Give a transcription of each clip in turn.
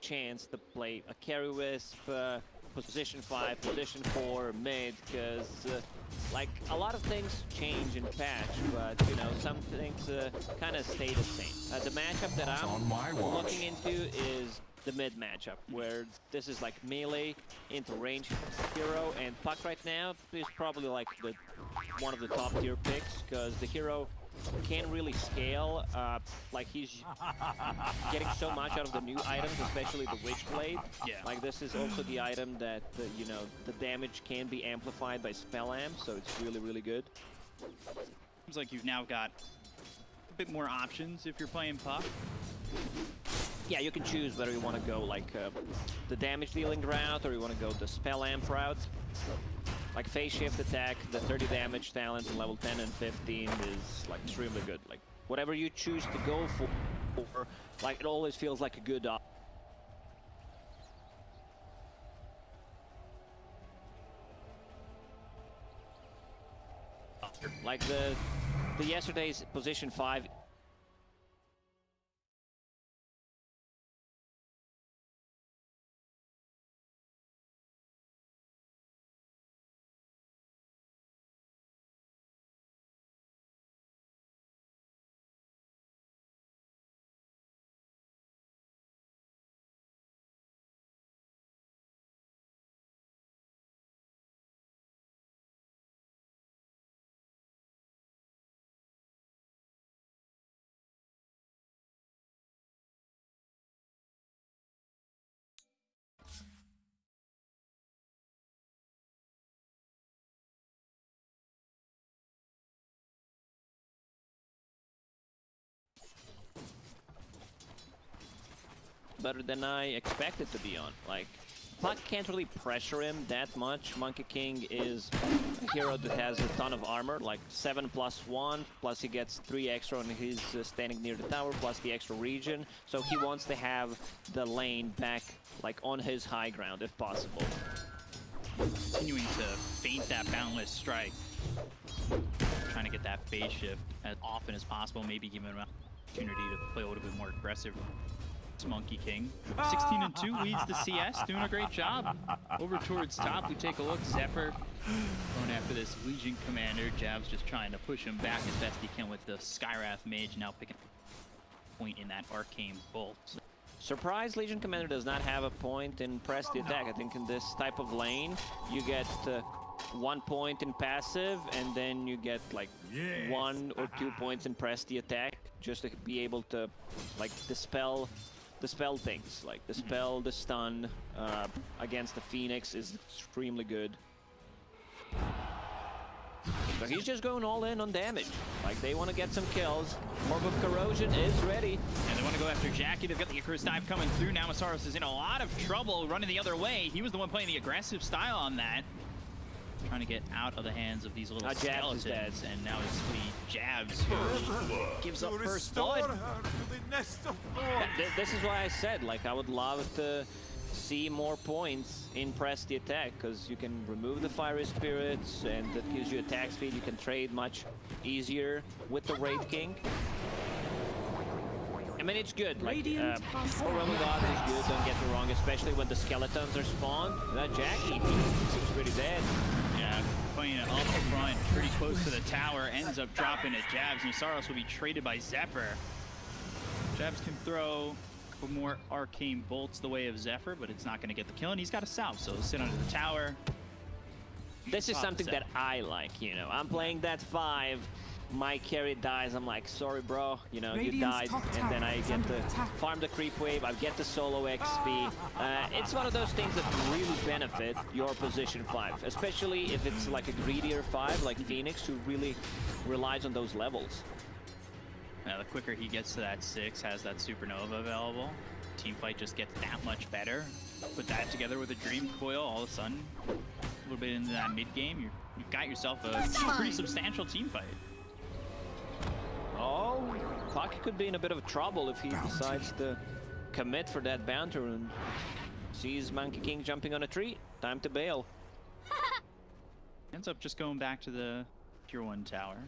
chance to play a carry wisp, position 5, position 4, mid, because like a lot of things change in patch, but you know, some things kind of stay the same. The matchup that I'm looking into is the mid matchup, where this is like melee into range hero, and Puck right now is probably like one of the top tier picks, because the hero can't really scale. Like he's getting so much out of the new items, especially the Witchblade. Yeah. Like this is also the item that you know, the damage can be amplified by spell amp, so it's really, really good. Seems like you've now got a bit more options if you're playing Puck. Yeah, you can choose whether you want to go like the damage dealing route, or you want to go the spell amp route. Like phase shift attack, the 30 damage talent in level 10 and 15 is like extremely good. Like whatever you choose to go for, like it always feels like a good option. Like the yesterday's position 5. Better than I expected to be on. Like, Puck can't really pressure him that much. Monkey King is a hero that has a ton of armor, like 7+1, plus he gets 3 extra when he's standing near the tower, plus the extra regen. So he wants to have the lane back, like, on his high ground, if possible. Continuing to feint that Boundless Strike. Trying to get that phase shift as often as possible, maybe give him an opportunity to play a little bit more aggressive. Monkey King 16 and 2 leads the CS, doing a great job. Over towards top, we take a look. Xepher going after this Legion Commander. Jabz just trying to push him back as best he can with the Skywrath Mage, now picking a point in that Arcane Bolt. Surprise, Legion Commander does not have a point in press the attack. I think in this type of lane, you get 1 point in passive, and then you get like 1 or 2 points in press the attack, just to be able to like dispel things, like the spell, the stun against the Phoenix is extremely good. So he's just going all in on damage. Like they want to get some kills. Orb of Corrosion is ready. And they want to go after JaCkky. They've got the Icarus Dive coming through. Now Masaros is in a lot of trouble running the other way. He was the one playing the aggressive style on that. Trying to get out of the hands of these little skeletons, and now it's the Jabz who gives up first blood. This is why I said, like, I would love to see more points in press the attack, because you can remove the fiery spirits, and that gives you attack speed. You can trade much easier with the Wraith King. I mean, it's good. Like, for Roman Gods is good, don't get me wrong, especially when the skeletons are spawned. That JaCkky seems pretty dead. Yeah, playing it up front, pretty close to the tower, ends up dropping at Jabz. Masaros will be traded by Xepher. Jabz can throw a couple more arcane bolts the way of Xepher, but it's not going to get the kill, and he's got a salve, so he'll sit under the tower. This is something that I like, you know. I'm playing that 5. My carry dies, I'm like, sorry bro, you know, you died, and then I get to farm the creep wave, I get the solo XP. It's one of those things that really benefit your position 5, especially if it's like a greedier 5 like Phoenix, who really relies on those levels. Now the quicker he gets to that 6, has that Supernova available, teamfight just gets that much better. Put that together with a Dream Coil, all of a sudden, a little bit into that mid game, you've got yourself a pretty substantial teamfight. Oh, Puck could be in a bit of trouble if he decides to commit for that bounty rune. Sees Monkey King jumping on a tree. Time to bail. Ends up just going back to the Tier 1 tower.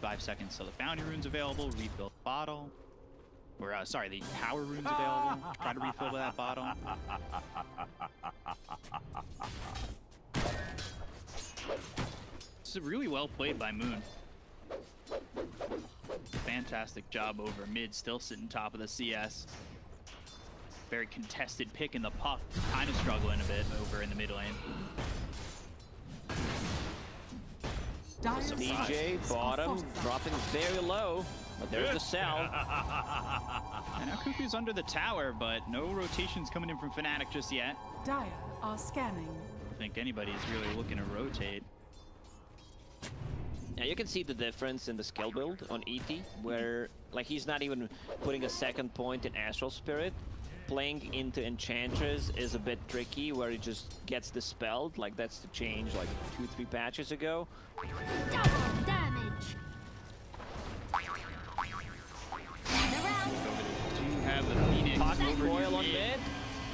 5 seconds till the bounty rune's available. Refill bottle. Or, sorry, the power runes available. Try to refill that bottom. This is really well played by Moon. Fantastic job over mid, still sitting top of the CS. Very contested pick in the puck, kind of struggling a bit over in the mid lane. DJ bottom, dropping very low, but there's the cell. And now Kuku's under the tower, but no rotations coming in from Fnatic just yet. Dire are scanning. I don't think anybody's really looking to rotate. Yeah, you can see the difference in the skill build on ET, where like he's not even putting a second point in Astral Spirit. Playing into Enchantress is a bit tricky, where it just gets dispelled. Like that's the change like 2-3 patches ago. Double damage. Do you have the Phoenix over coil on mid?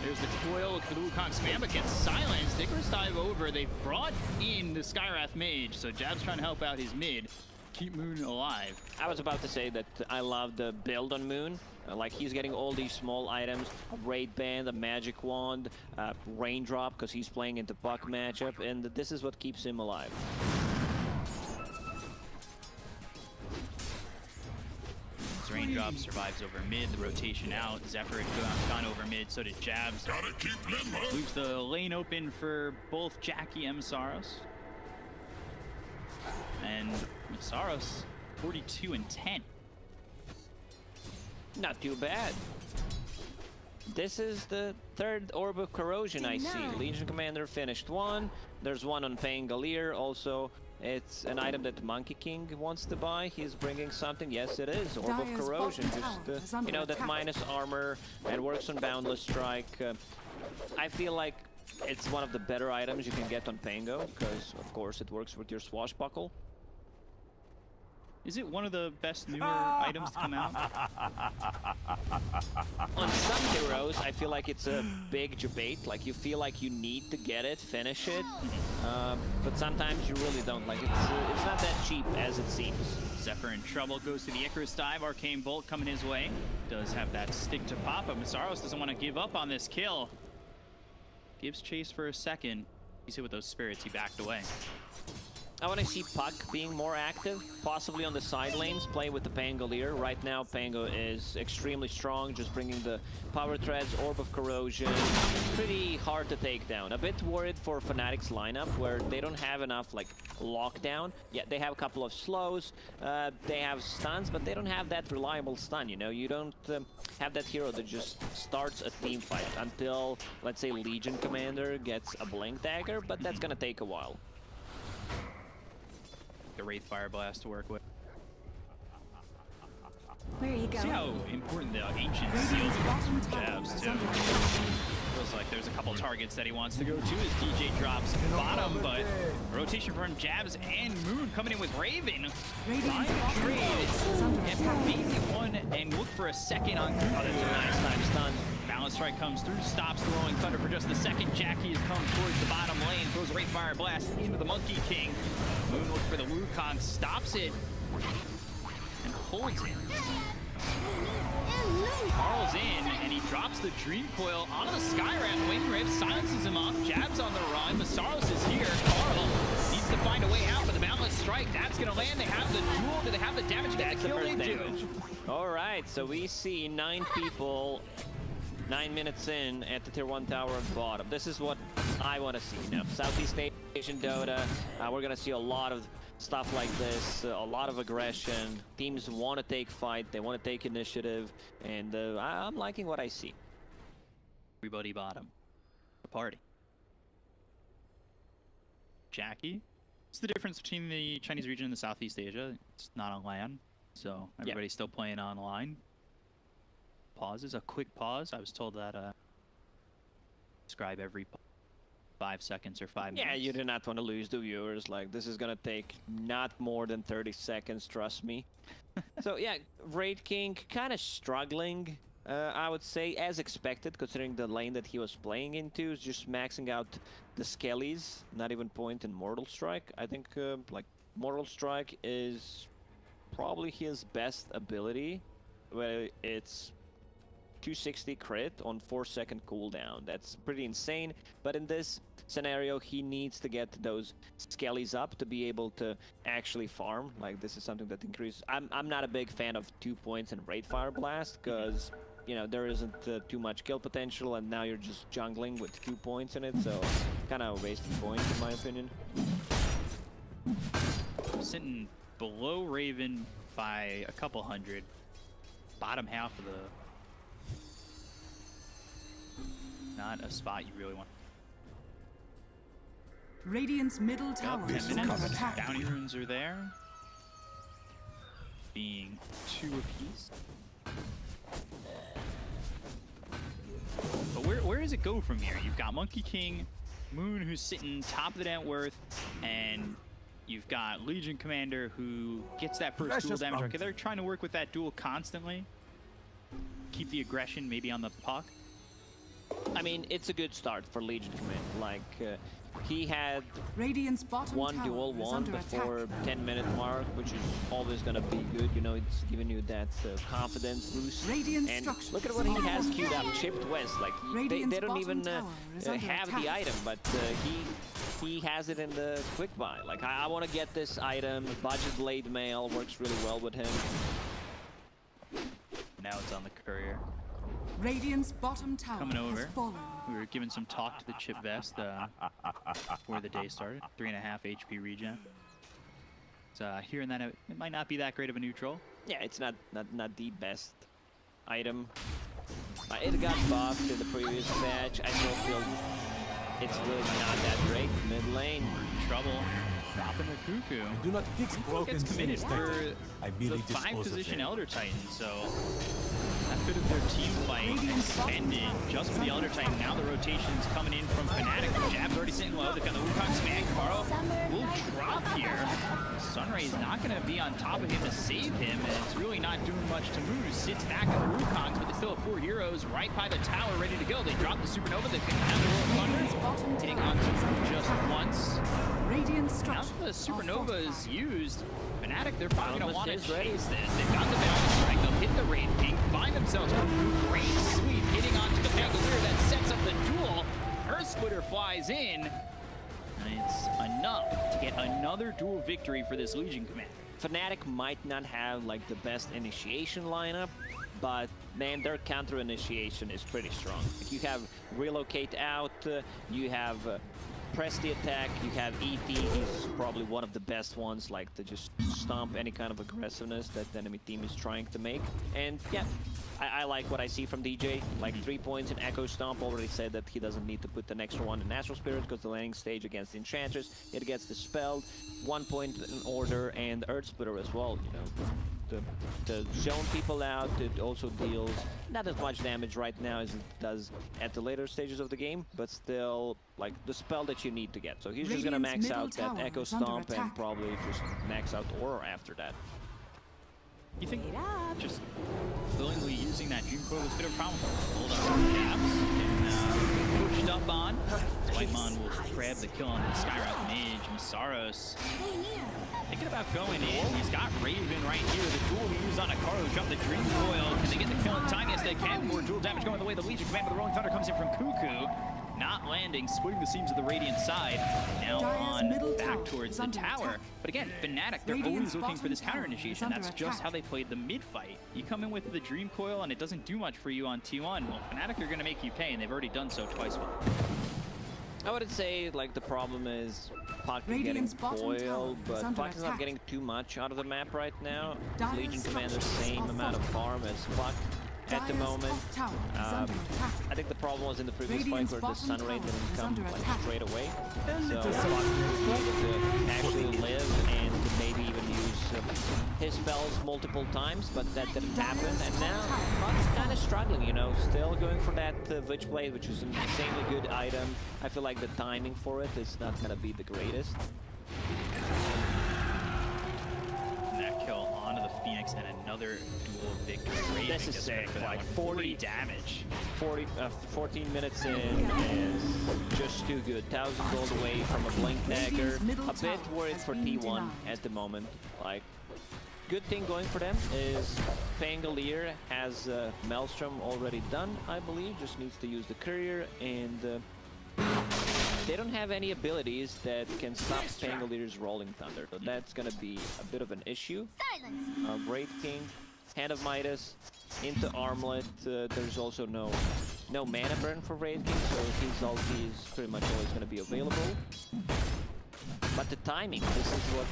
There's the coil for the Wukong spam, but gets silenced. Icarus dive over. They brought in the Skywrath Mage, so Jabz trying to help out his mid. Keep Moon alive. I was about to say that I love the build on Moon. Like he's getting all these small items, a Wraith Band, a Magic Wand, Raindrop, because he's playing into puck matchup, and this is what keeps him alive. Raindrop survives over mid, the rotation out. Xepher had gone over mid, so did Jabz. Leaves the lane open for both JaCkky and Masaros. And Masaros, 42 and 10. Not too bad. This is the third Orb of Corrosion I see. Legion Commander finished one. There's one on Pangolier also. It's an item that Monkey King wants to buy. He's bringing something. Yes, it is. Orb of Corrosion. Just, you know, that minus armor and works on Boundless Strike. I feel like it's one of the better items you can get on Pango, because, of course, it works with your Swashbuckle. Is it one of the best newer items to come out? On some heroes, I feel like it's a big debate. Like, you feel like you need to get it, finish it, but sometimes you really don't. Like, it's not that cheap as it seems. Xepher in trouble, goes to the Icarus dive. Arcane Bolt coming his way. Does have that stick to pop, but Masaros doesn't want to give up on this kill. Gives chase for a second. He's hit with those spirits, he backed away. I want to see Puck being more active, possibly on the side lanes, play with the Pangolier. Right now, Pango is extremely strong, just bringing the Power Threads, Orb of Corrosion. Pretty hard to take down. A bit worried for Fnatic's lineup, where they don't have enough, like, lockdown. Yeah, they have a couple of slows, they have stuns, but they don't have that reliable stun, you know? You don't have that hero that just starts a team fight until, let's say, Legion Commander gets a Blink Dagger, but that's gonna take a while. The Wraith Fire Blast to work with. Where are you going? See how important the Ancient Seal is for Jabz, too. Feels like there's a couple targets that he wants to go to as DJ drops bottom, but rotation from Jabz and Moon coming in with Raven. Trying to trade and maybe one and look for a second on Kuku. Oh, that's a nice time stun. Balance Strike comes through, stops the Rolling Thunder for just a second. JaCkky has come towards the bottom lane, throws a Wraith Fire Blast into the Monkey King. Moon looks for the Wukong, stops it, and holds it. Karl's in, and he drops the Dream Coil onto the Skywrath. Wind Rift silences him up. Jabz on the run. Masaros is here. Karl needs to find a way out, but the Boundless Strike, that's going to land. They have the duel. Do they have the damage? That's the first damage. All right, so we see 9 people 9 minutes in at the tier 1 tower on bottom. This is what I want to see. You know, Southeast Asian Dota, we're going to see a lot of stuff like this, a lot of aggression. Teams want to take fight, they want to take initiative, and I'm liking what I see. Everybody bottom. The party. JaCkky. What's the difference between the Chinese region and the Southeast Asia? It's not on LAN, so everybody's still playing online. Pauses, a quick pause. I was told that describe every 5 seconds or 5 minutes. Yeah, you do not want to lose the viewers. Like, this is gonna take not more than 30 seconds, trust me. So yeah, Wraith King kind of struggling, I would say, as expected, considering the lane that he was playing into, is just maxing out the Skellies, not even point in Mortal Strike. I think like Mortal Strike is probably his best ability, where it's 260 crit on 4-second cooldown. That's pretty insane, but in this scenario, he needs to get those skellies up to be able to actually farm. Like, this is something that increases. I'm not a big fan of 2 points and Wraith Fire Blast, because, you know, there isn't too much kill potential, and now you're just jungling with 2 points in it, so kind of a wasted point, in my opinion. Sitting below Raven by a couple hundred. Bottom half of the... Not a spot you really want. Radiant's middle tower is under attack. Bounty runes are there. Being 2 apiece. But where does it go from here? You've got Monkey King, Moon, who's sitting top of the net worth, and you've got Legion Commander, who gets that first dual damage. Okay, they're trying to work with that duel constantly. Keep the aggression maybe on the puck. I mean, it's a good start for Legion Commander. Like, he had Radiant's bottom one duel won before 10-minute mark, which is always going to be good. You know, it's giving you that confidence boost. Radiant and look at what he has queued up, Chipped West. Like, they don't even have the item, but he has it in the quick buy. Like, I want to get this item. Budget Blade Mail works really well with him. Now it's on the courier. Radiant's bottom tower coming over. has fallen. We were giving some talk to the Chip Vest before the day started. 3.5 HP regen. So hearing that it might not be that great of a neutral. Yeah, it's not the best item. It got buffed in the previous patch. I still feel it's really not that great. Mid lane, trouble. Dropping the Kuku. I do not fix broken gets committed for the 5-position Elder Titan, so that bit of their team fight expended just for the Elder Titan. Now the rotation's coming in from Fnatic. Jabz already sitting low. They've got the Wukong smack. Karl will drop here. Sunray's not going to be on top of him to save him, and it's really not doing much to Moon, who sits back on the Wukongs, but they still have 4 heroes right by the tower ready to go. They drop the Supernova. They pick down the Thunder, hitting onto just once. Now that the Supernova is used, Fnatic, they're probably going to want to chase this. They've got the balance strike. They'll hit the Wraith King, find themselves a great sweep, hitting onto the Pangolier that sets up the duel. Earth Splitter flies in, and it's enough to get another duel victory for this Legion Commander. Fnatic might not have like the best initiation lineup, but man, their counter initiation is pretty strong. Like, you have Relocate Out, you have Press the Attack, you have ET, he's probably one of the best ones, like to just stomp any kind of aggressiveness that the enemy team is trying to make. And yeah, I like what I see from DJ, like 3 points in Echo Stomp. Already said that he doesn't need to put an extra one in Natural Spirit because the landing stage against the Enchantress, it gets dispelled. 1 point in Order and Earth Splitter as well, you know. To zone people out, it also deals not as much damage right now as it does at the later stages of the game, but still like the spell that you need to get. So he's just gonna max out that Echo Stomp and probably just max out Aura after that. You think just willingly using that Dream Coil was a bit of a problem? Hold on, Jabz, pushed up on. Whitemon will grab the kill on the Skywrath Mage. Masaros thinking about going in. He's got Raven right here. The duel he used on a Karl who dropped the Dream Coil. Can they get the kill in time? Yes, they can. More dual damage going the way. The Legion Commander, the Rolling Thunder comes in from Kuku. Not landing, splitting the seams of the Radiant side. Now on back towards the tower. But again, Fnatic, they're always looking for this counter initiation. That's just how they played the mid fight. You come in with the Dream Coil and it doesn't do much for you on T1. Well, Fnatic are going to make you pay, and they've already done so twice with it. I wouldn't say like the problem is Puck getting coiled, but Puck is not getting too much out of the map right now. Legion Commander's same amount of farm as Puck at the moment. I think the problem was in the previous fight where the Sunray didn't come like straight away. So Puck was able to actually live and to maybe even use his spells multiple times, but that didn't happen. And now Puck's kind of struggling, you know, still going for that Witchblade, which is an insanely good item. I feel like the timing for it is not going to be the greatest. That kill onto the Phoenix and another duel victory. This is sick, like 40 damage. 14 minutes in is just too good. 1,000 gold away from a Blink Dagger. A bit worried for T1 at the moment. Like, good thing going for them is Pangolier has Maelstrom already done, I believe. Just needs to use the Courier, and they don't have any abilities that can stop Pangolier's Rolling Thunder. So that's gonna be a bit of an issue. Silence. Wraith King, Hand of Midas, into Armlet. There's also no mana burn for Wraith King, so his ulti is pretty much always gonna be available. But the timing, this is what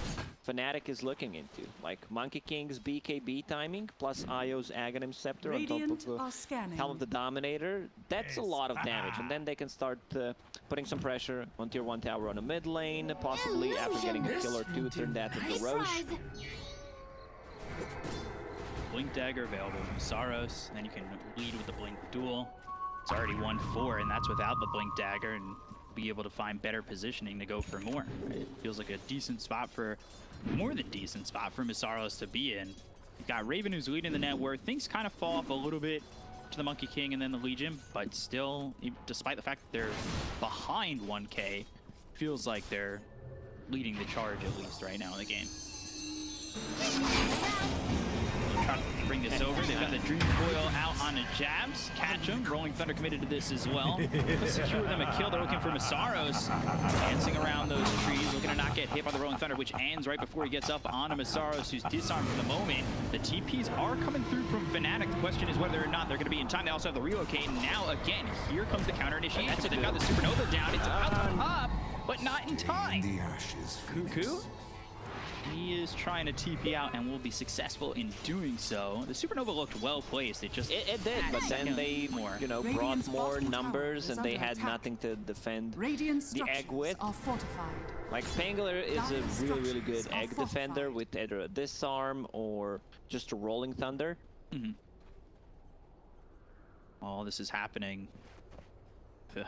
Fnatic is looking into. Like Monkey King's BKB timing plus Io's Aghanim Scepter on top of the Helm of the Dominator. That's a lot of damage, and then they can start putting some pressure on tier 1 tower on a mid lane, possibly after getting a kill or two, turn that into Roche. Blink Dagger available from Masaros, and then you can lead with the Blink Duel. It's already 1-4, and that's without the Blink Dagger, and be able to find better positioning to go for more. It feels like a decent spot for, more than decent spot for Masaros to be in. You've got Raven who's leading the network. Things kind of fall off a little bit to the Monkey King and then the Legion, but still, despite the fact that they're behind 1K, feels like they're leading the charge at least right now in the game. Trying to bring this over. They've got the Dream Coil out on a Jabz. Catch him. Rolling Thunder committed to this as well. Let's secure them a kill. They're looking for Masaros. Dancing around those trees, looking to not get hit by the Rolling Thunder, which ends right before he gets up onto Masaros, who's disarmed for the moment. The TPs are coming through from Fnatic. The question is whether or not they're going to be in time. They also have the relocate. Now, again, here comes the counter initiation. They've got the Supernova down. It's about to pop, but not in time. Kuku. He is trying to TP out and will be successful in doing so. The Supernova looked well placed. It just it did, but then they brought more numbers and they had nothing to defend the egg with. Like Pangolier is a really good egg defender with either a disarm or just a Rolling Thunder. All this is happening. The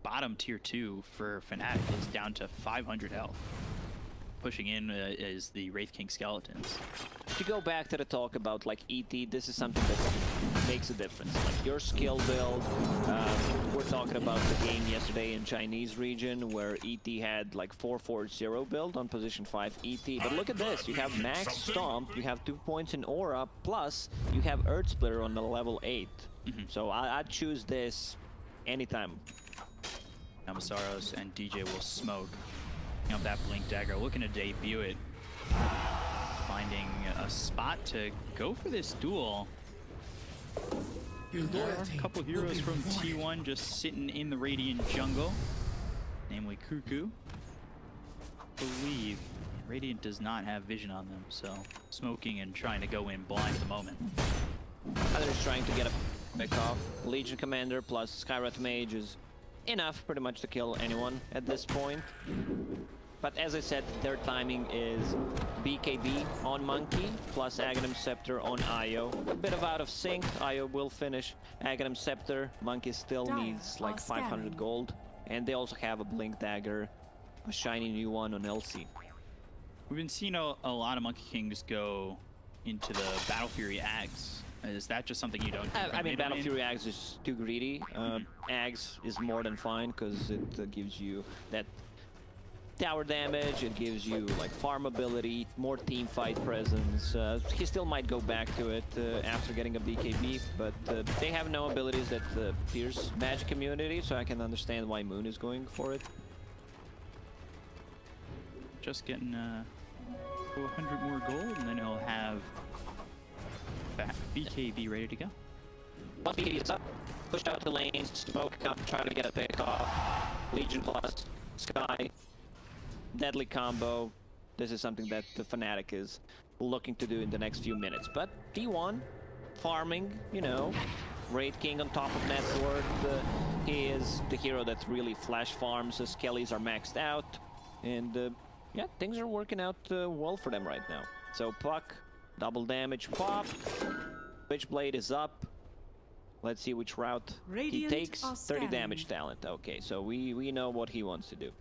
bottom tier 2 for Fnatic is down to 500 health. Pushing in is the Wraith King skeletons. To go back to the talk about like ET, this is something that makes a difference. Like your skill build, we're talking about the game yesterday in Chinese region where ET had like 4-4-0 build on position 5 ET. But look at this, you have max stomp, you have 2 points in aura, plus you have Earth Splitter on the level 8. So I'd choose this anytime. Now Masaros and DJ will smoke. Up that Blink Dagger, looking to debut it. Finding a spot to go for this duel. There are a couple heroes from T1 just sitting in the Radiant jungle, namely Kuku. I believe Radiant does not have vision on them, so smoking and trying to go in blind at the moment. Others trying to get a pick off. Legion Commander plus Skywrath Mage is enough pretty much to kill anyone at this point. But as I said, their timing is BKB on Monkey plus Aghanim Scepter on Io. A bit of out of sync. Io will finish Aghanim Scepter. Monkey still needs like 500 gold. And they also have a Blink Dagger, a shiny new one on LC. We've been seeing a lot of Monkey Kings go into the Battle Fury Ags. Is that just something you don't do? I mean, Battle Fury Ags is too greedy. Ags is more than fine because it gives you that tower damage, it gives you like farm ability, more team fight presence. He still might go back to it after getting a BKB, but they have no abilities that pierce Magic community, so I can understand why Moon is going for it. Just getting 100 more gold, and then he'll have BKB ready to go. Once BKB is up, pushed out the lanes, smoke up, try to get a pick off. Legion plus Sky. Deadly combo. This is something that the Fnatic is looking to do in the next few minutes. But T1, farming, you know, Wraith King on top of network. He is the hero that really flash farms. His Kellys are maxed out. And yeah, things are working out well for them right now. So Puck, double damage pop. Witchblade is up. Let's see which route he takes. 30 damage talent. Okay, so we know what he wants to do.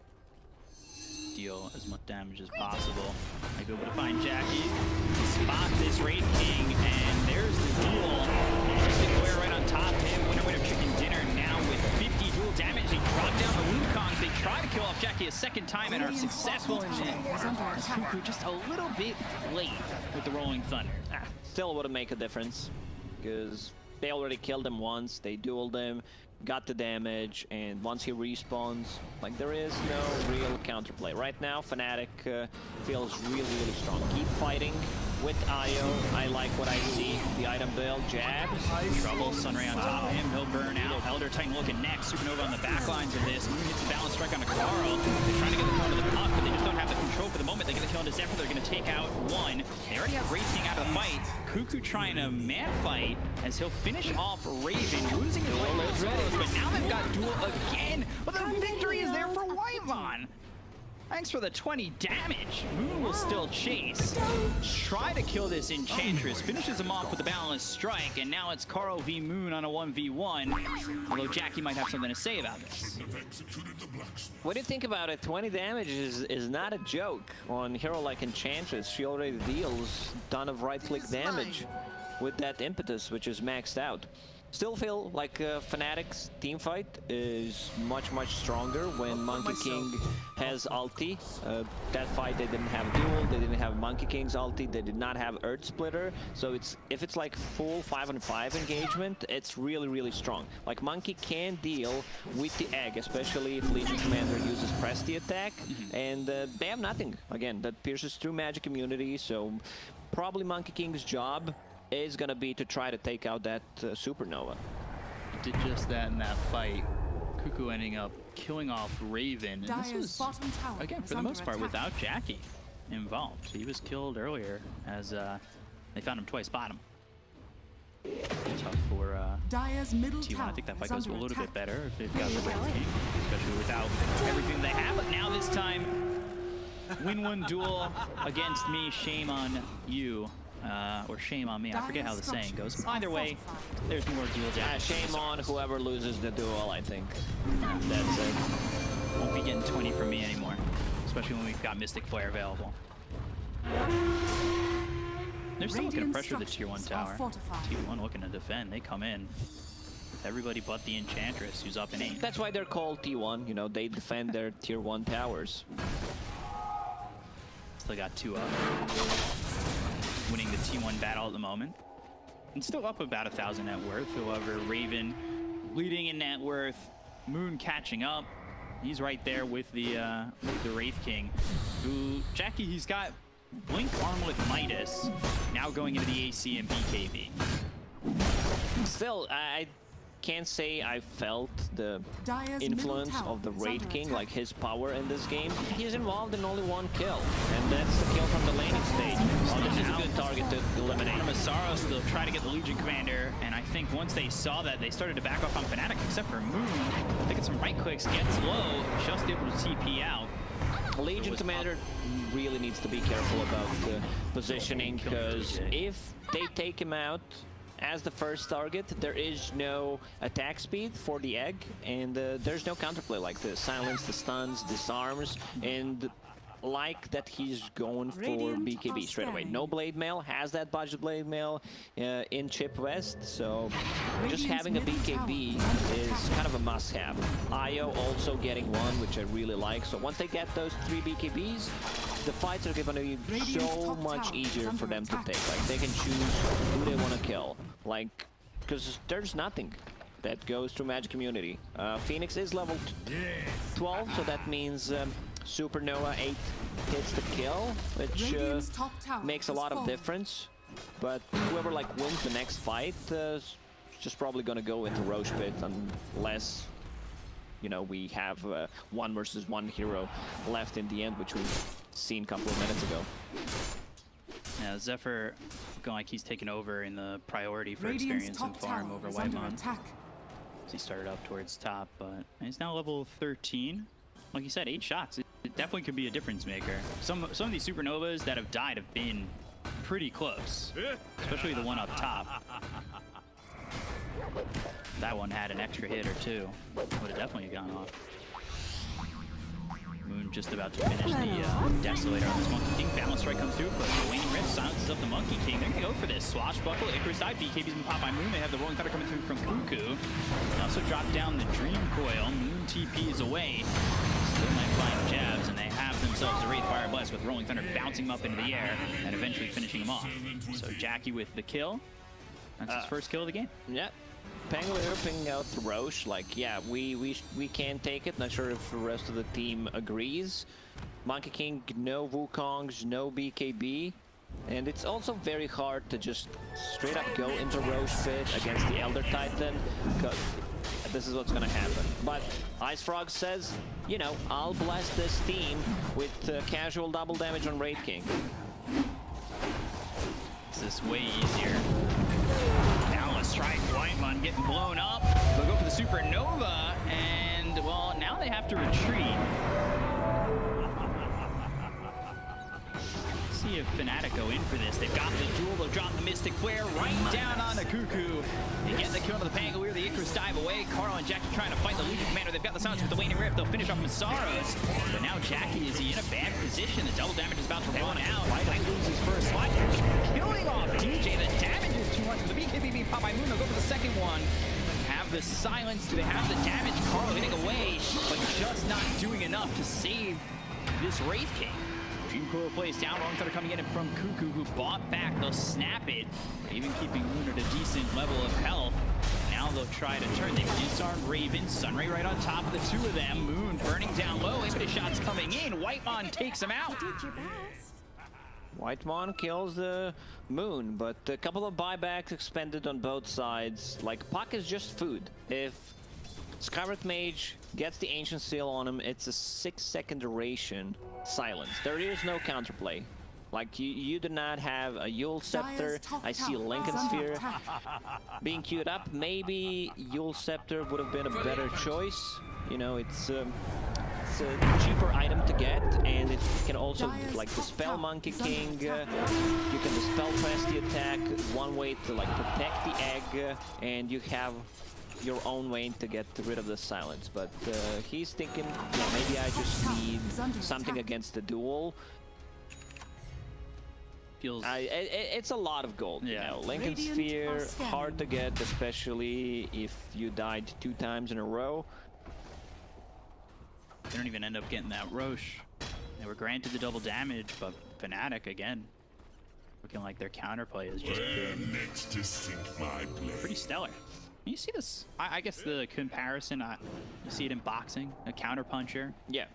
Deal as much damage as possible. I go to find JaCkky, spot this Wraith King, and there's the duel. Square right on top of him. Winner chicken dinner now with 50 dual damage. They drop down the Wukongs. They try to kill off JaCkky. JaCkky a second time and are successful in Kuku just a little bit late with the Rolling Thunder. Still wouldn't make a difference because they already killed him once, they dueled him, got the damage, and once he respawns, like, there is no real counterplay. Right now, Fnatic feels really, really strong. Keep fighting with Io. I like what I see. The item build, Jabz. Trouble, Sunray on top of him, he'll burn out. Elder Titan looking next, Supernova on the back lines of this. Moon hits the balance strike onto Karl. They're trying to get the kill into the puck, but they just don't have the control for the moment. They get the kill into Xepher, they're going to take out one. They already have Wraith out of the fight. Kuku trying to man fight as he'll finish off Raven, losing his way to Masaros, but now they've got duel again. But the victory is there for Whitemon. Thanks for the 20 damage. Moon will still chase. Try to kill this Enchantress. Finishes him off with the balanced strike. And now it's Karl v Moon on a 1v1. Although JaCkky might have something to say about this. What do you think about it? 20 damage is not a joke. On a hero like Enchantress, she already deals a ton of right-click damage with that impetus, which is maxed out. Still feel like Fnatic's teamfight is much, much stronger when Monkey King has ulti. That fight they didn't have duel, they didn't have Monkey King's ulti, they did not have Earth Splitter. So if it's like full 5-on-5 engagement, it's really, really strong. Like Monkey can deal with the egg, especially if Legion Commander uses Press the attack, and they have nothing, again, that pierces through magic immunity, so probably Monkey King's job is going to be to try to take out that Supernova. Did just that in that fight. Kuku ending up killing off Raven. And this was, again, for the most part, without JaCkky involved. He was killed earlier as they found him twice bottom. Tough for T1. I think that fight goes a little bit better if they've got the Wraith King, especially without everything they have. But now this time, win one duel against me, shame on you. Or shame on me. I forget how the saying goes. Either way, there's more duel damage. Shame on whoever loses the duel, I think. That's it. Won't be getting 20 from me anymore. Especially when we've got Mystic Flare available. They're still looking to pressure the tier 1 tower. Tier 1 looking to defend. They come in. Everybody but the Enchantress, who's up in 8. That's why they're called T1. You know, they defend their tier 1 towers. Still got 2 up. Winning the T1 battle at the moment. And still up about 1,000 net worth. However, Raven leading in net worth. Moon catching up. He's right there with the Wraith King. Who, JaCkky, he's got Blink Armlet Midas. Now going into the AC and BKB. Still, I can't say I felt the influence of the Wraith King, like his power in this game. He's involved in only 1 kill, and that's the kill from the laning stage. Oh, this is a good target to eliminate. Masaros, they'll try to get the Legion Commander, and I think once they saw that, they started to back off on Fnatic, except for Moon. They get some right clicks, gets low, just able to TP out. Legion Commander really needs to be careful about the positioning, because if they take him out as the first target, there is no attack speed for the egg, and there's no counterplay like the silence, the stuns, disarms, and like that he's going for BKB straight away. No Blade Mail, has that budget Blade Mail in Chip West, so just having a BKB is kind of a must-have. Io also getting 1, which I really like, so once they get those 3 BKBs, the fights are going to be so much easier for them to take. Like, they can choose who they want to kill. Like, because there's nothing that goes through Magic Immunity. Phoenix is level 12, so that means Supernova 8 hits the kill, which makes a lot of difference. But whoever like wins the next fight is just probably going to go into Roche Pit unless, you know, we have 1 versus 1 hero left in the end, which we've seen a couple of minutes ago. Yeah, Xepher looking like he's taken over in the priority for experience and farm over Whitemon. He started up towards top, but he's now level 13. Like you said, 8 shots. It definitely could be a difference maker. Some of these Supernovas that have died have been pretty close, especially the one up top. That one had an extra hit or 2. Would have definitely gone off. Moon just about to finish the Desolator on this Monkey King. Balance Strike comes through, but the Waning Rift silences up the Monkey King. They're going to go for this. Swashbuckle, Icarus dive, BKB's been popped by Moon. They have the Rolling Thunder coming through from Kuku. They also drop down the Dream Coil. Moon TP is away. they might find Jabz, and they have themselves a Wraith Fire Blast with Rolling Thunder bouncing him up into the air and eventually finishing him off. So JaCkky with the kill. That's his first kill of the game. Yeah. Pangolier picking out Roche, like, yeah, we can take it. Not sure if the rest of the team agrees. Monkey King, no Wukongs, no BKB. And it's also very hard to just straight up go into Roche pit against the Elder Titan, because this is what's gonna happen. But Ice Frog says, you know, I'll blast this team with casual double damage on Wraith King. This is way easier. Now let's try Whitemon getting blown up. They'll go for the Supernova, and well, now they have to retreat. See if Fnatic go in for this. They've got the duel. They'll drop the Mystic Flare right down on the Kuku. They get the kill on the Pangolier. The Icarus dive away. Karl and JaCkky trying to fight the Legion Commander. They've got the silence with the Waning Rift. They'll finish off Masaros. But now JaCkky is in a bad position. The double damage is about to run out. Might lose his first fight. Killing off DJ. The damage is too much. The BKB pop by Moon. They'll go for the second one. Have the silence. Do they have the damage? Karl hitting away, but just not doing enough to save this Wraith King. Dream Coil plays down, Rolling Thunder coming in from Kuku, who bought back. They'll snap it, even keeping Moon at a decent level of health. Now they'll try to turn. They disarm Raven, Sunray right on top of the two of them. Moon burning down low, impetus shots coming in. Whitemon takes him out. Whitemon kills the Moon, but a couple of buybacks expended on both sides. Like, Puck is just food. If Skywrath Mage gets the Ancient Seal on him, it's a 6-second duration silence. There is no counterplay. Like, you do not have a Yule Scepter. I see Lincoln Sphere being queued up. Maybe Yule Scepter would have been a better choice. You know, it's a cheaper item to get, and it can also, like, dispel Monkey King. You can dispel press the attack. One way to, like, protect the egg, and you have your own way to get rid of the silence. But he's thinking, yeah, maybe I just need something against the duel. Feels it's a lot of gold, yeah. You know. Lincoln Sphere, hard to get, especially if you died 2 times in a row. They don't even end up getting that Roche. They were granted the double damage, but Fnatic, again, looking like their counterplay has just been pretty stellar. You see this, I guess the comparison, you see it in boxing, a counter puncher. Yeah.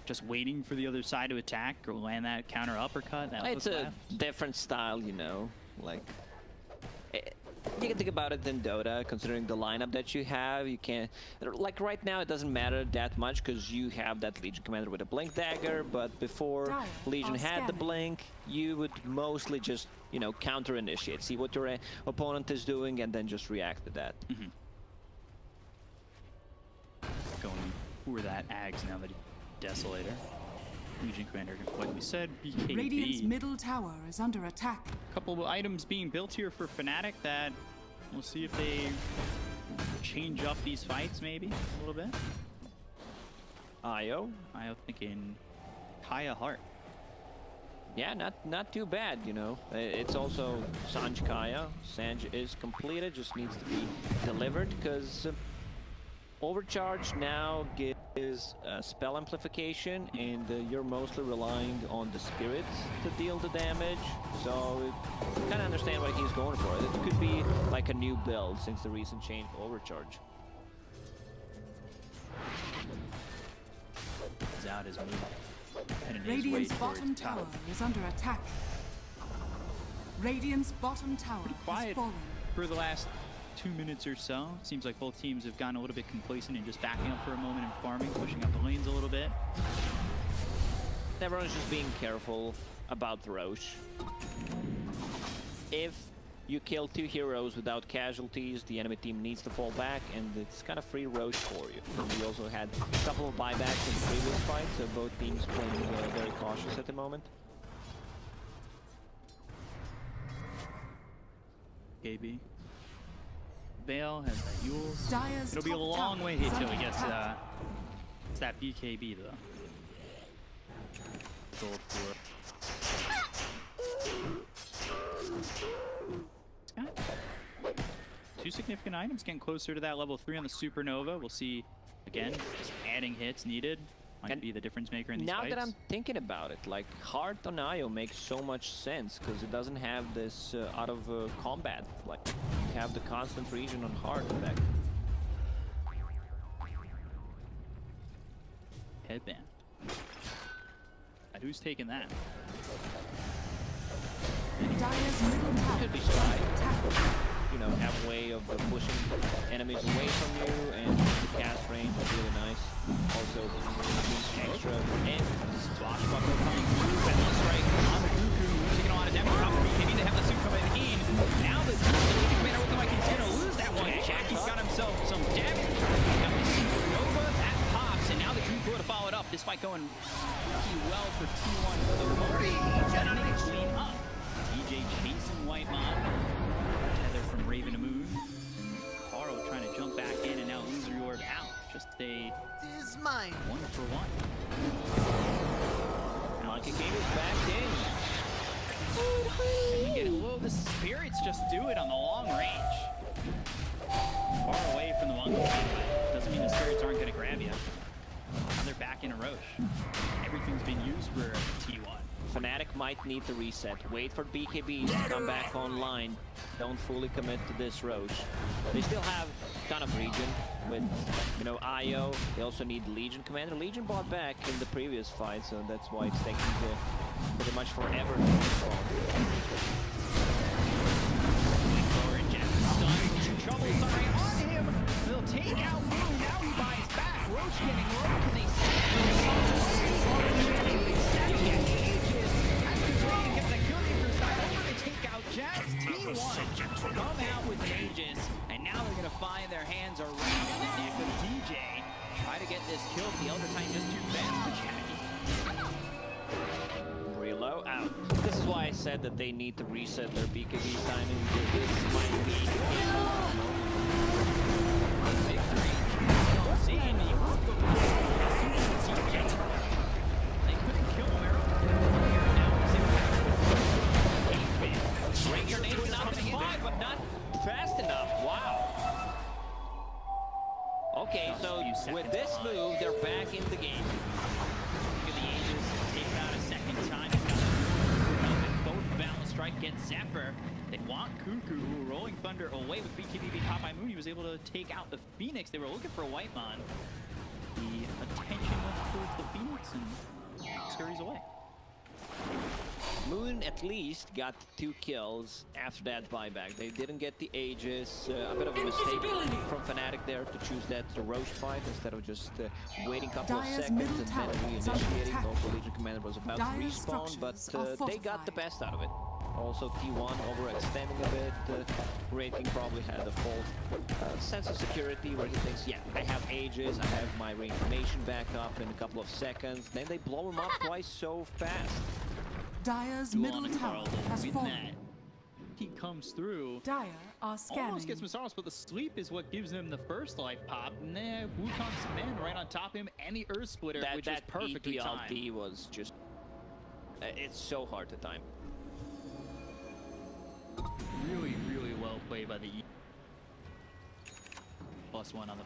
Just waiting for the other side to attack or land that counter uppercut. It's a different style, you know. Like, you can think about it in Dota, considering the lineup that you have. You can't, like, right now it doesn't matter that much because you have that Legion Commander with a Blink Dagger, but before Legion had the Blink, you would mostly just, you know, counter initiate, see what your opponent is doing, and then just react to that. Going for that Ags now that Desolator. Legion Commander, like we said, BKB. Radiant's middle tower is under attack. A couple of items being built here for Fnatic that we'll see if they change up these fights maybe a little bit. Io thinking Kaya Heart. Yeah, not too bad, you know. It's also Sanj Kaya. Sanj is completed, just needs to be delivered, because Overcharge now gives spell amplification, and you're mostly relying on the spirits to deal the damage. So kind of understand what he's going for. It could be like a new build since the recent change to Overcharge. He's out his move. Radiant's bottom tower is under attack. Radiant's bottom tower has fallen. For the last 2 minutes or so. Seems like both teams have gotten a little bit complacent and just backing up for a moment and farming, pushing up the lanes a little bit. Everyone's just being careful about the Roche. If you kill 2 heroes without casualties, the enemy team needs to fall back, and it's kind of free Roche for you. And we also had a couple of buybacks in the previous fight, so both teams playing very cautious at the moment. KB. Vale has that Yules. It'll be a long way until he gets it's that BKB though. Gold for it. 2 significant items getting closer to that level 3 on the Supernova. We'll see again, just adding hits needed. might be the difference maker in these now fights. that I'm thinking about it, like Heart on IO makes so much sense because it doesn't have this out of combat. Like you have the constant region on Heart effect. Headband. And who's taking that? Dire's middle tower Could be is under Sky. attack. You know, have a way of pushing enemies away from you, and the cast range is really nice. Also, extra and swashbuckler coming through. Balance strike on the Kuku, taking a lot of damage. Probably maybe they have the suit coming in. Now the commander looking like he's gonna lose that one. JaCkky's got himself some damage. Got the supernova that pops, and now the Kuku to follow it up. This fight going pretty well for T1 for the moment. Setting it clean up. DJ chasing Whitemon. From Raven to Moon. Karl trying to jump back in, and now Loser Orb out. Just a Is mine. 1-for-1. Monkey King is back in. And you get low. The spirits just do it on the long range. Far away from the Monkey King, but doesn't mean the spirits aren't going to grab you. Now they're back in a Roche. Everything's been used for T1. Fnatic might need to reset. Wait for BKBs to come back online. Don't fully commit to this Roche. They still have ton of region with, you know, IO. They also need Legion Commander. Legion bought back in the previous fight, so that's why it's taking pretty much forever to respawn. Forward, Jabz stunned. Trouble's already on him. They'll take out Moon. Now he buys back. Roche getting low because Jabz T1 come out with Mages, and now they're going to find their hands around the neck of DJ. Try to get this kill. The Elder Titan just too fast for JaCkky. Reload out. This is why I said that they need to reset their BKB timing. This might be victory. Don't see any. They couldn't kill him. Great grenade not to fly, but not fast enough. Wow. Okay, so with this move, they're back in the game. Look at the Aegis. Take it out a second time. Both balance strike get Xepher. They want Kuku, rolling thunder away with BKB being caught by Moon. He was able to take out the Phoenix. They were looking for a Whitemon. The attention went towards the Phoenix and scurries away. Moon at least got 2 kills after that buyback. They didn't get the Aegis. A bit of a mistake from Fnatic there to choose that Roche fight instead of just waiting a couple of seconds and then reinitiating. Also, Legion Commander was about to respawn, but they got the best out of it. Also, T1 overextending a bit. Wraith probably had a false sense of security where he thinks, yeah, I have Aegis, I have my reinformation back up in a couple of seconds. Then they blow him up twice so fast. Dire's middle tower has fallen. He comes through. Dire are scanning. Almost gets Masaros, but the sleep is what gives him the first life pop. And then Wukong's command right on top of him, and the Earth Splitter, which is perfectly timed. That was just... it's so hard to time. Really, really well played by the E. +1 on the...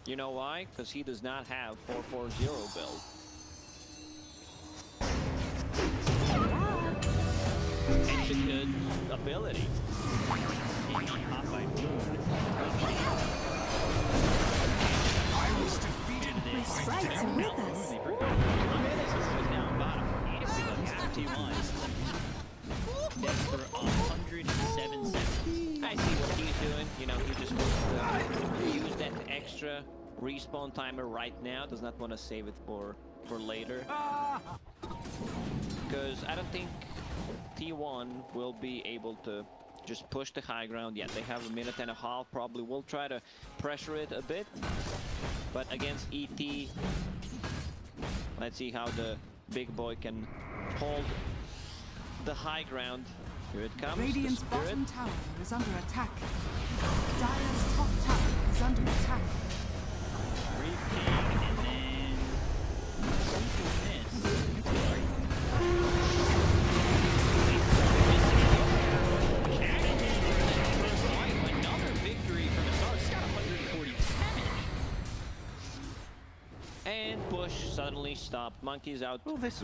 You know why? Because he does not have 440 build. It's a good ability. My sprites are with us. For 107 seconds. I see what he's doing. You know, he just wants to use that extra respawn timer right now. Does not want to save it for later. Because I don't think T1 will be able to just push the high ground yet. They have a minute and a half. Probably will try to pressure it a bit. But against ET, let's see how the big boy can hold the high ground. Here it comes. Radiant's bottom tower is under attack. Dire's top tower is under attack. Repeat, and then another victory for Masaros. Got 140 damage. And push push suddenly stopped. Monkey's out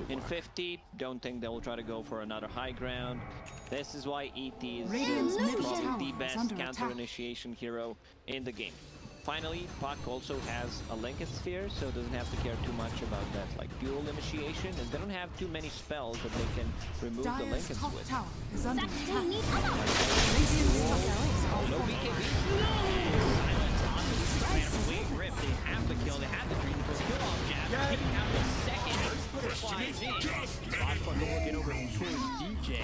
in 50. Don't think they'll try to go for another high ground. This is why ET is probably the best counter initiation hero in the game. Finally, Puck also has a Lincoln Sphere, so doesn't have to care too much about that like dual initiation, and they don't have too many spells that they can remove the Lincolns with. Tower is under attack. No BKB. Silence on the Lucius Wave Rip. They have the kill. They have the dream for kill off Jabz. Taking out the second. Splitter flies in. Squad looking over towards DJ.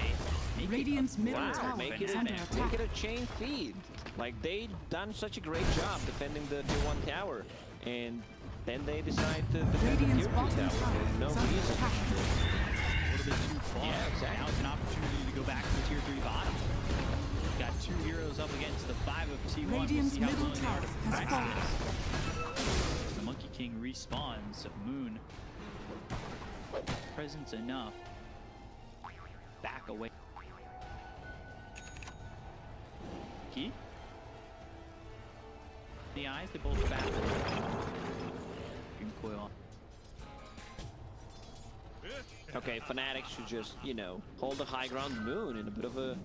Radiant's middle tower is under attack. Make it a chain feed. Like, they done such a great job defending the tier 1 tower, and then they decide to defend the tier 2 tower. There's no reason. A little bit too far. Yeah, exactly. Now it's an opportunity to go back to the tier 3 bottom. Got 2 heroes up against the 5 of T1. Radiant's we'll see how middle tower has fallen. the Monkey King respawns. Moon. Presence enough. Back away. Key. The eyes, they both back. Coil. Okay, Fnatic should just, you know, hold the high ground. Moon in a bit of a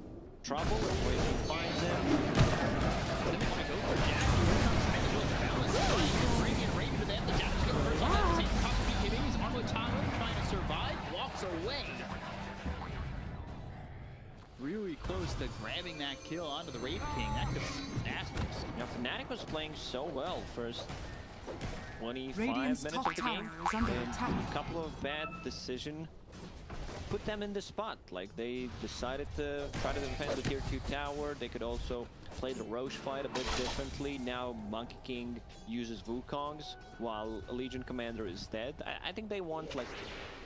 trouble. Waiting finds him. Then they want to go for JaCkky. Here comes Pangolier. Balance. Bringing Raven to them. The JaCk's going to first on that same top of BKBs. Armor Tahoe trying to survive. Walks away. Really close to grabbing that kill onto the Wraith King. That could be disastrous. Now, Fnatic was playing so well first 25 Radiant's minutes top of the tower game, is under and attack. a couple of bad decisions put them in the spot. Like, they decided to try to defend the tier 2 tower. They could also play the Roche fight a bit differently. Now Monkey King uses Wukongs while a Legion Commander is dead. I think they want like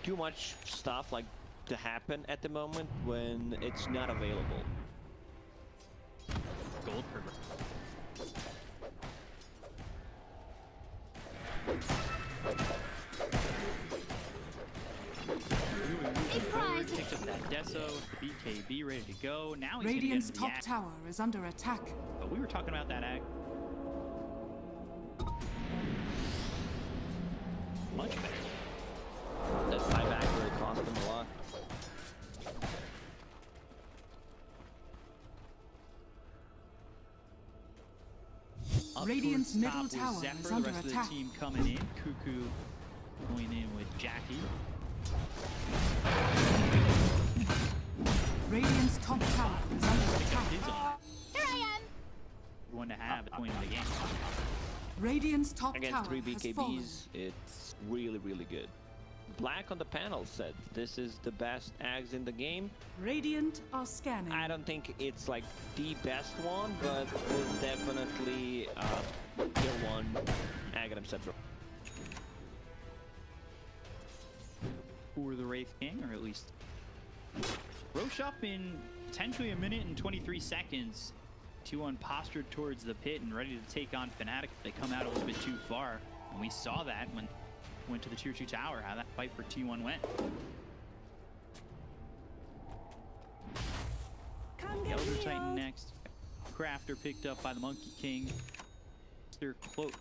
too much stuff like to happen at the moment when it's not available. Gold per. Picks up that Deso, BKB ready to go. Now he's Radiant's gonna top tower is under attack. But we were talking about that ag. Much better. That buyback really cost them a lot. Up Radiant's towards middle top tower with Xepher, is the under rest attack. of the team coming in. Kuku going in with JaCkky. Radiant's top tower is under Pick up attack. his own. Here I am. One to have at the point of the game. Radiant's top Against tower 3 has fallen. BKBs, it's really, really good. Black on the panel said this is the best Ags in the game. Radiant are scanning. I don't think it's like the best one, but it's definitely tier 1 Ag and Xepher. For the Wraith King, or at least Roche up in potentially a minute and 23 seconds. 2-1 postured towards the pit and ready to take on Fnatic. They come out a little bit too far, and we saw that when went to the tier 2 tower, how that fight for T1 went. Elder Titan next. Crafter picked up by the Monkey King. Their cloak.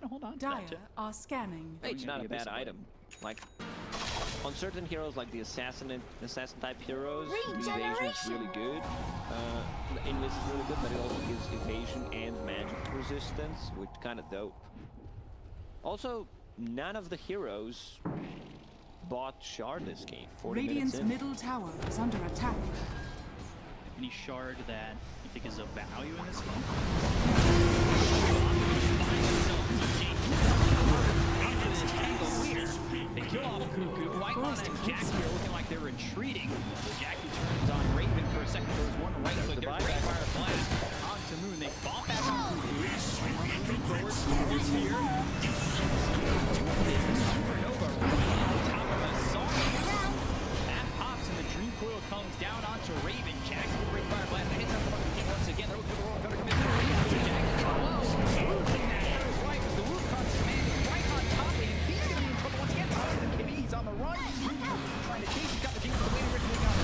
Hold on to Dire that, too. are scanning. It's not a bad item. Like, on certain heroes like the assassin type heroes, the evasion is really good. Invis is really good, but it also gives evasion and magic resistance, which kind of dope. Also, none of the heroes bought Shard this game. 40 Radiant's minutes in. middle tower is under attack. Any shard that you think is of value in this game? They kill off Kuku. Whitemon and JaCkky are looking like they're retreating. JaCkky turns on Raven for a second. There's one right click. There's Fire Blast. On to Moon. They fall back on Kuku. Forward. Kuku's here. Supernova right on top of us. That pops and the Dream Coil comes down onto Raven. JaCkky with a great Fire Blast. Hits up the Monkey King once again. They're looking for the world. Better come in. JaCkky. Whoa. Losing that arrow's right as the Wukong's command is right on top of him. He's going to be in trouble once again. He's on the run. Trying to chase. He's got the King for the way originally got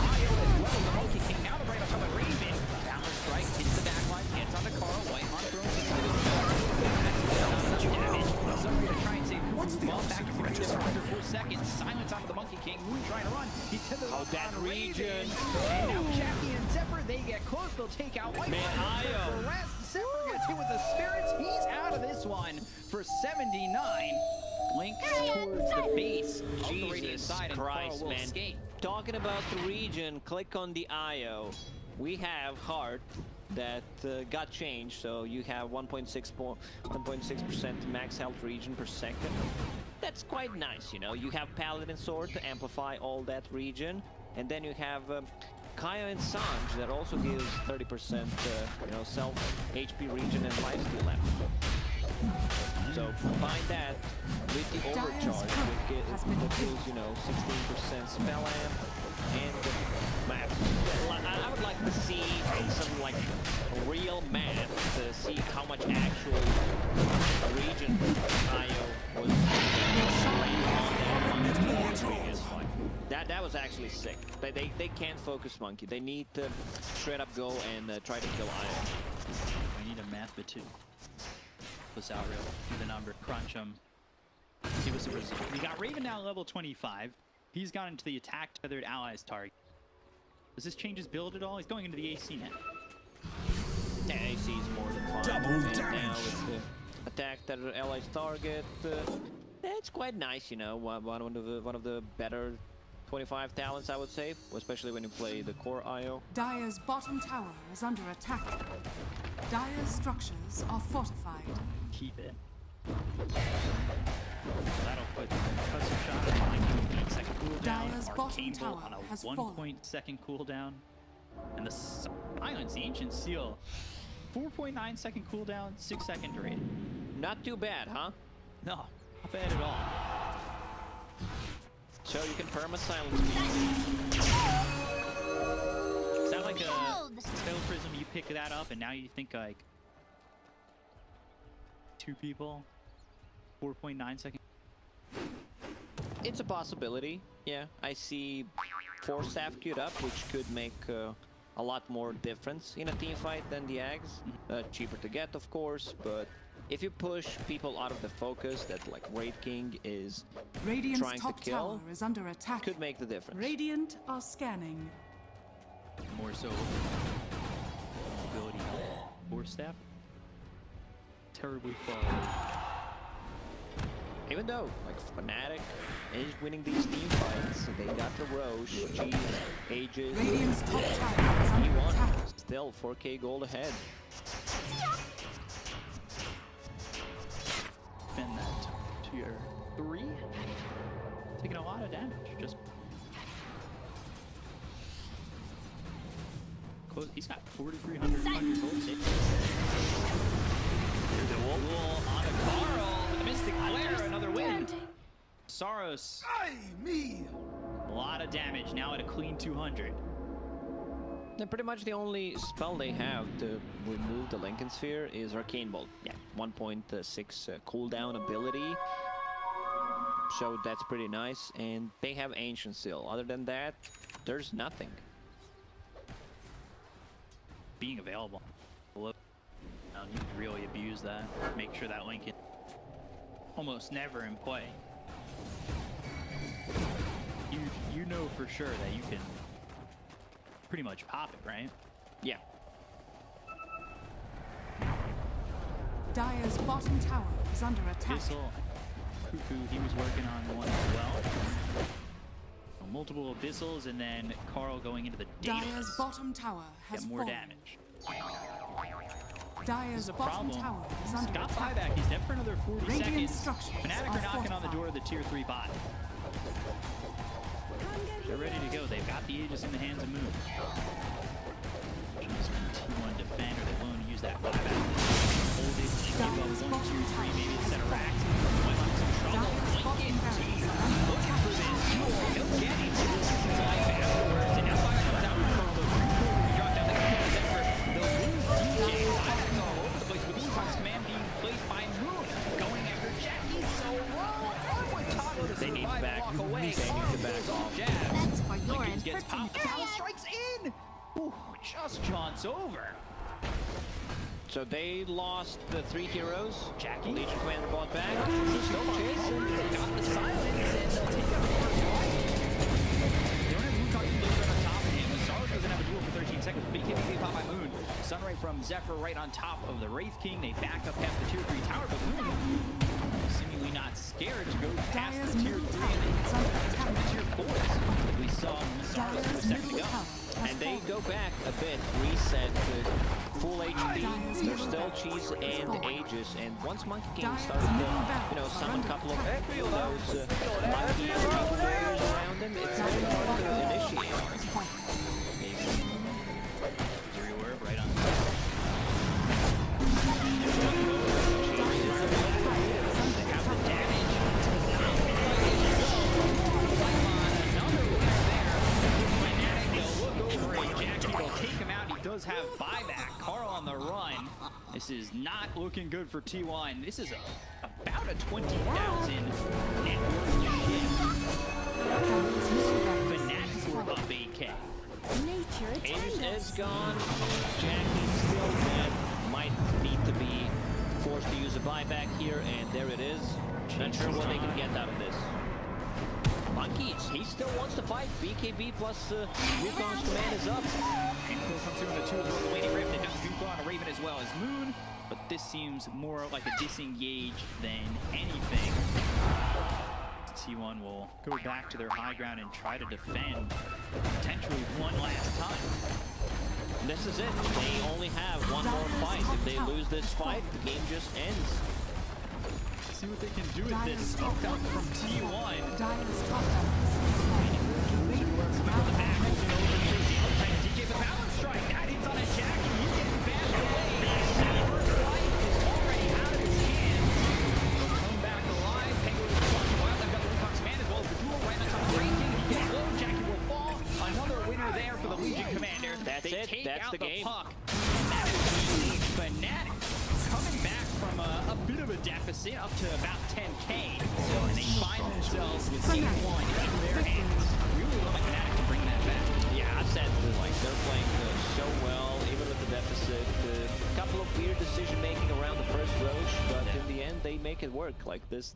IO as well. The Monkey King now the right on top of Raven. Balance strike hits the backline. Gets onto Karl. Whitemon throws into the to the that region. And now JaCkky and Xepher, they get close. They'll take out Whitemon. Man, For rest, Xepher gets hit with the spirits. He's out of this one for 79. Links towards the base of the Radiant Jesus side, and Christ, Karl will man. escape. Talking about the region, click on the IO. We have Heart that got changed, so you have 1.6% max health region per second. That's quite nice, you know. You have Paladin Sword to amplify all that region, and then you have Kaya and Sanj that also gives 30% you know, self HP region and lifesteal left. So combine that with the overcharge, that gives, you know, 16% spell amp and math. I would like to see some like real math to see how much actual region IO was on that previous fight. That was actually sick. They can't focus Monkey. They need to straight up go and try to kill IO. I need a math bit too. This out real. Do the number. Crunch him. Give us a result. We got Raven now level 25. He's gone into the attack tethered allies target. Does this change his build at all? He's going into the AC net. Yeah, AC is more than fine. Double and damage. now with the attack tethered allies target, it's quite nice, you know. One of the better 25 talents, I would say, especially when you play the core IO. Dire's bottom tower is under attack. Dire's structures are fortified. Keep it. That'll put custom shot on 8-second cooldown. Dire's bottom Arcane Bolt tower on a has 1.2-second cooldown. And the Silence, the Ancient Seal. 4.9-second cooldown, 6-second duration. Not too bad, huh? No, not bad at all. So you can perma-silence me. Is that like a spell prism? You pick that up and now you think like 2 people, 4.9 seconds. It's a possibility, yeah. I see 4 staff queued up, which could make a lot more difference in a team fight than the Ags. Cheaper to get, of course, but if you push people out of the focus that like Wraith King is Radiant's trying to top kill, tower is under attack. could make the difference. Radiant are scanning. More so ability for staff. Terribly far. Even though, like, Fnatic is winning these team fights, they got the Roche, Cheese, Ages, Radiant's top tower is under attack. E1, still 4k gold ahead. Defend that tier 3. Taking a lot of damage. Just close. He's got 4,300 gold. There's a wool on a Karl. The Mystic Flare, another win. Masaros. Me. A lot of damage now at a clean 200. And pretty much the only spell they have to remove the Lincoln Sphere is Arcane Bolt. Yeah, 1.6 cooldown ability. So that's pretty nice. And they have Ancient Seal. Other than that, there's nothing. Being available. Look, you can really abuse that. Make sure that Lincoln almost never in play. You know for sure that you can pretty much pop it, right? Yeah. Dire's bottom tower is under attack. Abyssal, Kuku, he was working on one as well. So multiple Abyssals, and then Karl going into the Dire's Daedalus. bottom tower has Get more fallen. damage. Dire's This is a bottom problem. tower is under Got attack. buyback. He's dead for another 40 Radiant seconds. structures Fnatic are are knocking on the fortified. door of the tier 3 bot. They're ready to go. They've got the Aegis in the hands of Moon. Just T1 defender. They're willing to use that buyback. Hold it. Give up 1, 2, 3. Maybe instead of racks. Might have some trouble. Lincoln T. Looking for this. He'll get it. His life afterwards. And now fire comes out from Karl. He dropped down the command Xepher. They'll lose DJ. Fires all over the place. With Efon's command being placed by Moon. Going after JaCkky. So wrong. They need to back. They need to back off. Jabz. That's for your Lincoln gets impertinent. popped. Karl strikes in. Ooh, just jaunts over. So they lost the 3 heroes. JaCkky. Legion Commander bought back. Still chasing. Got the silence, and they'll take up the first one. They don't have Sunray from Xepher right on top of the Wraith King. They back up past the tier 3 tower, but Moon seemingly not scared to go past Dire's the tier 3 middle and tower is then under to attack. tier 4s. We saw Masaros for a Dire's second middle ago. tower has And they fallen. go back a bit, reset to full HP. Dire's There's middle still tower cheese is and fallen. Aegis, and once Monkey King Dire's started to, middle barracks summon a under couple of attack. those lucky players around him, it's very hard to initiate. Zero orb right on. They have the damage. Another winner there. Fnatic, they'll look over at JaCkky. They'll take him out. He does have buyback. Karl on the run. This is not looking good for T1. This is about a 20,000 net worth shift. Fnatic were up 8K. Nature Aegis attends is gone. JaCky still dead. Might need to be forced to use a buyback here, and there it is. Not sure what they can get out of this. Monkeys, he still wants to fight. BKB plus Wukon's command is up. And Quill comes through in the 2 as well. The Lady Rift, and does Duke on a Raven as well as Moon. But this seems more like a disengage than anything. T1 will go back to their high ground and try to defend potentially one last time. This is it. They only have one more fight. If they lose this fight, the game just ends. Let's see what they can do with this smoke up from T1. Dire's top tower is fallen. From the back, moving over to the outside. DK the balance strike. That hits on a JaCkky. He's getting bashed away. That first life is already out of his hands. He'll come back alive. Pangolier is fucking wild. They've got the Wukon's command as well as the duel right on top of Breaking. He gets low. JaCkky will fall. Another winner there for the Legion Commander. That's they it. take That's out the game. puck. And that is huge. Fnatic coming back from a bit of a deficit up to about 10K. And they find themselves with T1 in their hands. Really look like Fnatic can bring that back. Yeah, I said like they're playing so well, even with the deficit. A couple of weird decision making around the first Roach, but in the end they make it work. Like this.